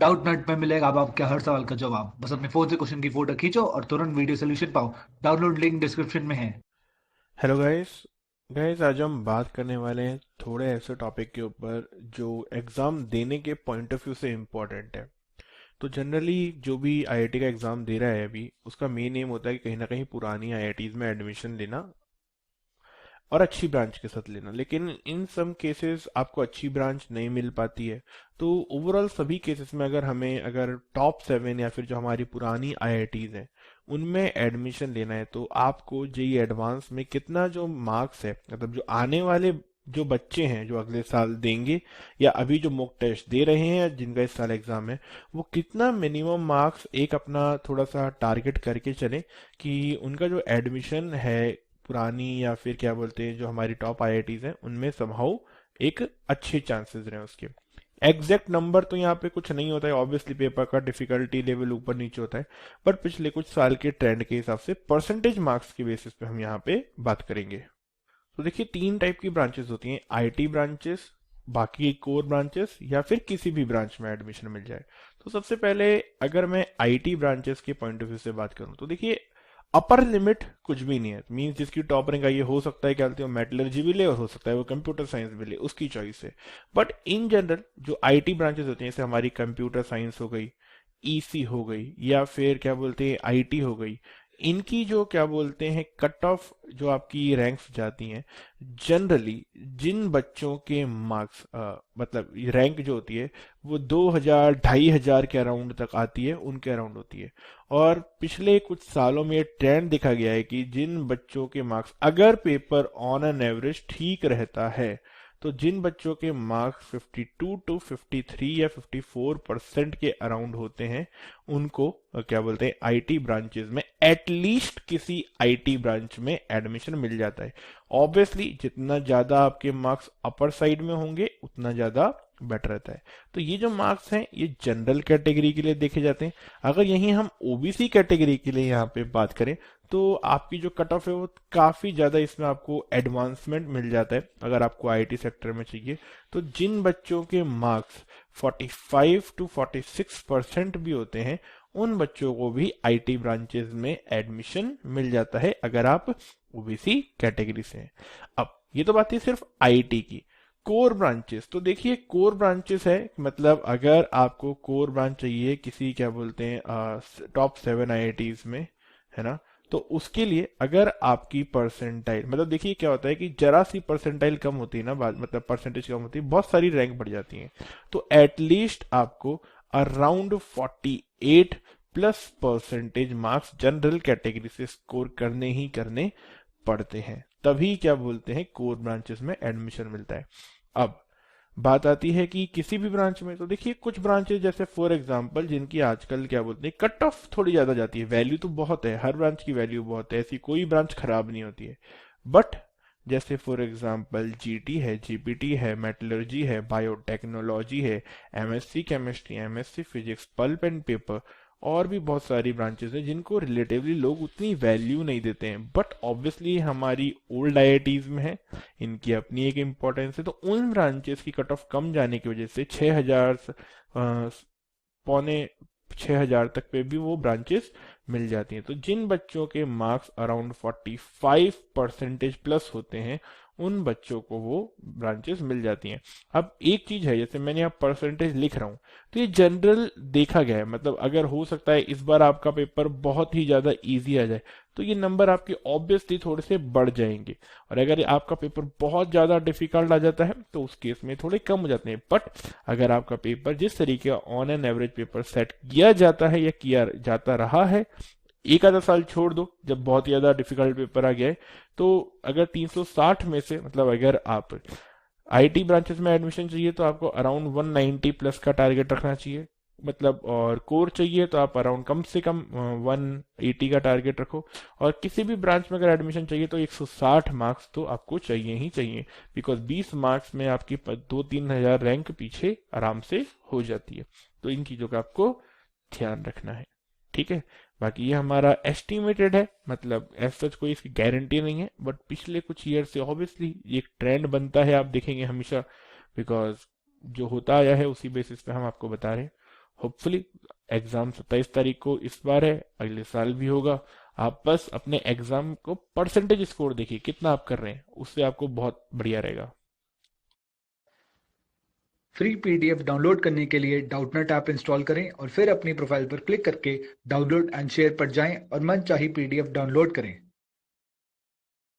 Doubt नट में मिलेगा अब आपके हर सवाल का जवाब। बस अपने फोन से क्वेश्चन की फोटो खींचो और तुरंत वीडियो सोल्यूशन पाओ। डाउनलोड लिंक डिस्क्रिप्शन में है। Hello guys. आज हम बात करने वाले हैं थोड़े ऐसे टॉपिक के ऊपर जो एग्ज़ाम देने के पॉइंट ऑफ व्यू से इम्पोर्टेंट है। तो जनरली जो भी आईआईटी का एग्ज़ाम दे रहा है अभी उसका मेन एम होता है कि कहीं ना कहीं पुरानी आईआईटीज़ में एडमिशन लेना और अच्छी ब्रांच के साथ लेना, लेकिन इन सम केसेस आपको अच्छी ब्रांच नहीं मिल पाती है। तो ओवरऑल सभी केसेस में अगर टॉप 7 या फिर जो हमारी पुरानी आईआईटीज हैं उनमें एडमिशन लेना है तो आपको जेई एडवांस में कितना जो मार्क्स है, मतलब जो आने वाले जो बच्चे हैं जो अगले साल देंगे या अभी जो मॉक टेस्ट दे रहे हैं या जिनका इस साल एग्जाम है, वो कितना मिनिमम मार्क्स एक अपना थोड़ा सा टारगेट करके चले कि उनका जो एडमिशन है पुरानी या फिर क्या बोलते हैं जो हमारी टॉप आईआईटीज हैं उनमें समहाउ एक अच्छे चांसेस रहे उसके। एग्जैक्ट नंबर तो यहाँ पे कुछ नहीं होता है, ऑब्वियसली पेपर का डिफिकल्टी लेवल ऊपर नीचे होता है, बट पिछले कुछ साल के ट्रेंड के हिसाब से परसेंटेज मार्क्स के बेसिस पे हम यहाँ पे बात करेंगे। तो देखिए, तीन टाइप की ब्रांचेस होती हैं, आईटी ब्रांचेस, बाकी कोर ब्रांचेस या फिर किसी भी ब्रांच में एडमिशन मिल जाए। तो सबसे पहले अगर मैं आईटी ब्रांचेस के पॉइंट ऑफ व्यू से बात करूं तो देखिए, अपर लिमिट कुछ भी नहीं है। मींस जिसकी टॉप रैंक आई है हो सकता है क्या बोलते हैं मेटलर्जी भी ले और हो सकता है वो कंप्यूटर साइंस भी ले, उसकी चॉइस है। बट इन जनरल जो आईटी ब्रांचेस होती हैं जैसे हमारी कंप्यूटर साइंस हो गई, ईसी हो गई या फिर क्या बोलते हैं आईटी हो गई, इनकी जो क्या बोलते हैं कट ऑफ जो आपकी रैंक्स जाती हैं, जनरली जिन बच्चों के मार्क्स मतलब रैंक जो होती है वो 2000 2500 के अराउंड तक आती है, उनके अराउंड होती है। और पिछले कुछ सालों में ये ट्रेंड देखा गया है कि जिन बच्चों के मार्क्स अगर पेपर ऑन एन एवरेज ठीक रहता है तो जिन बच्चों के मार्क्स 52 टू 53 या 54% के अराउंड होते हैं उनको क्या बोलते हैं आईटी ब्रांचेस में एटलीस्ट किसी आईटी ब्रांच में एडमिशन मिल जाता है। ऑब्वियसली जितना ज्यादा आपके मार्क्स अपर साइड में होंगे उतना ज्यादा बेटर रहता है। तो ये जो मार्क्स हैं ये जनरल कैटेगरी के लिए देखे जाते हैं। अगर यहीं हम ओबीसी कैटेगरी के लिए यहाँ पे बात करें तो आपकी जो कट ऑफ है वो काफी ज्यादा, इसमें आपको एडवांसमेंट मिल जाता है अगर आपको आईटी सेक्टर में चाहिए। तो जिन बच्चों के मार्क्स 45 टू 46% भी होते हैं उन बच्चों को भी आईटी ब्रांचेस में एडमिशन मिल जाता है अगर आप ओबीसी कैटेगरी से हैं। अब ये तो बात है सिर्फ आईटी की। कोर ब्रांचेस, तो देखिए कोर ब्रांचेस है मतलब अगर आपको कोर ब्रांच चाहिए किसी क्या बोलते हैं टॉप 7 आईआईटीज में, है ना, तो उसके लिए अगर आपकी परसेंटाइल, मतलब देखिए क्या होता है कि जरा सी परसेंटाइल कम होती है ना, मतलब परसेंटेज कम होती है, बहुत सारी रैंक बढ़ जाती है। तो एटलीस्ट आपको around 48 plus percentage marks general category से स्कोर करने ही करने पड़ते हैं, तभी क्या बोलते हैं कोर ब्रांचेस में एडमिशन मिलता है। अब बात आती है कि किसी भी ब्रांच में, तो देखिए कुछ ब्रांचेस जैसे फॉर एग्जांपल जिनकी आजकल क्या बोलते हैं कट ऑफ थोड़ी ज्यादा जाती है, वैल्यू तो बहुत है, हर ब्रांच की वैल्यू बहुत है, ऐसी कोई ब्रांच खराब नहीं होती है। बट जैसे फॉर एग्जांपल जीटी है, जीपीटी है, मेटलर्जी है, बायोटेक्नोलॉजी है, MSc chemistry, MSc physics, pulp and paper, और भी बहुत सारी ब्रांचेस हैं जिनको रिलेटिवली लोग उतनी वैल्यू नहीं देते हैं, बट ऑब्वियसली हमारी ओल्ड आईआईटीज में है, इनकी अपनी एक इम्पोर्टेंस है। तो उन ब्रांचेस की कट ऑफ कम जाने की वजह से 6000 पौने 6000 तक पे भी वो ब्रांचेस मिल जाती हैं। तो जिन बच्चों के मार्क्स अराउंड 45% प्लस होते हैं उन बच्चों को वो ब्रांचेस मिल जाती हैं। अब एक चीज है, जैसे मैंने यहाँ परसेंटेज लिख रहा हूँ तो ये जनरल देखा गया है, मतलब अगर हो सकता है इस बार आपका पेपर बहुत ही ज्यादा इजी आ जाए तो ये नंबर आपके ऑब्वियसली थोड़े से बढ़ जाएंगे, और अगर आपका पेपर बहुत ज्यादा डिफिकल्ट आ जाता है तो उस केस में थोड़े कम हो जाते हैं। बट अगर आपका पेपर जिस तरीके का on an average paper set किया जाता है या किया जाता रहा है, एक आधा साल छोड़ दो जब बहुत ज्यादा डिफिकल्ट पेपर आ गया है, तो अगर 360 में से, मतलब अगर आप आईटी ब्रांचेस में एडमिशन चाहिए तो आपको अराउंड 190 प्लस का टारगेट रखना चाहिए, मतलब, और कोर चाहिए तो आप अराउंड कम से कम 180 का टारगेट रखो। और किसी भी ब्रांच में अगर एडमिशन चाहिए तो 160 मार्क्स तो आपको चाहिए ही चाहिए, बिकॉज 20 मार्क्स में आपकी 2-3 हजार रैंक पीछे आराम से हो जाती है। तो इन चीजों का आपको ध्यान रखना है, ठीक है। बाकी ये हमारा एस्टिमेटेड है, मतलब एज सच कोई इसकी गारंटी नहीं है, बट पिछले कुछ ईयर से ऑब्वियसली ये एक ट्रेंड बनता है, आप देखेंगे हमेशा, बिकॉज जो होता आया है उसी बेसिस पे हम आपको बता रहे हैं। होपफुली एग्जाम 27 तारीख को इस बार है, अगले साल भी होगा। आप बस अपने एग्जाम को परसेंटेज स्कोर देखिए कितना आप कर रहे हैं, उससे आपको बहुत बढ़िया रहेगा। फ्री पीडीएफ डाउनलोड करने के लिए डाउटनेट ऐप इंस्टॉल करें और फिर अपनी प्रोफाइल पर क्लिक करके डाउनलोड एंड शेयर पर जाएं और मनचाही पीडीएफ डाउनलोड करें।